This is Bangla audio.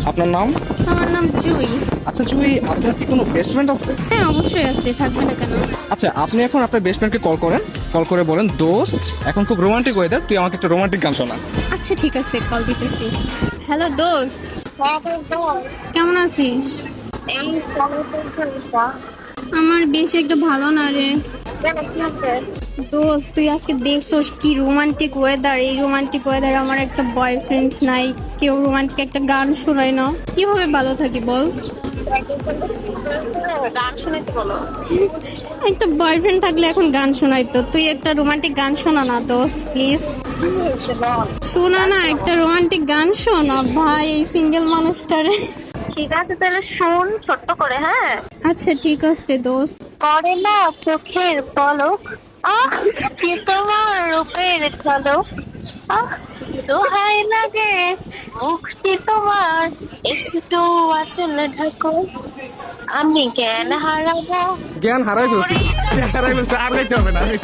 আপনার নাম? আমার নাম জুই। আচ্ছা জুই, আপনার কি কোনো বেস্ট ফ্রেন্ড আছে? হ্যাঁ, অবশ্যই আছে, থাকবে না কেন? আচ্ছা, আপনি এখন আপনার বেস্ট ফ্রেন্ডকে কল করেন, কল করে বলেন, দোস্ত এখন খুব রোমান্টিক ওয়েদার, তুই আমাকে একটা রোমান্টিক গান শোনা। আচ্ছা ঠিক আছে, কল দিতেছি। হ্যালো দোস্ত, হ্যাঁ বল। কেমন আছিস? এই কলেজে আমার বেশি একটা ভালো না রে। কেন কি হচ্ছে? দোস্ত, তুই আজকে দেখছোস কি রোমান্টিক ওয়েদার? এই রোমান্টিক ওয়েদার আমার একটা বয়ফ্রেন্ড নাই, কেউ রোমান্টিক একটা গান শোনায় না, কিভাবে ভালো থাকি বল? গান শুনাইতে বলো। একটা বয়ফ্রেন্ড থাকলে এখন গান শোনাইতো, তুই একটা রোমান্টিক গান শোনা না দোস্ত প্লিজ। কি হয়েছে বল। শোনা না, একটা রোমান্টিক গান শোনা ভাই, এই সিঙ্গেল মানুষটারে। ঠিক আছে তাহলে শোন ছোট্ট করে, হ্যাঁ। আচ্ছা ঠিক আছে দোস্ত। করে না চোখের পলক, আহ কি তোমার রূপের ঝলক, আহ দোহাই লাগে মুখটি তোমার, একটু আঁচল ঢাকো, আমি জ্ঞান হারাবো। জ্ঞান হারাই ফেলছি, জ্ঞান হারাই ফেলছি, আর গাইতে হবে না।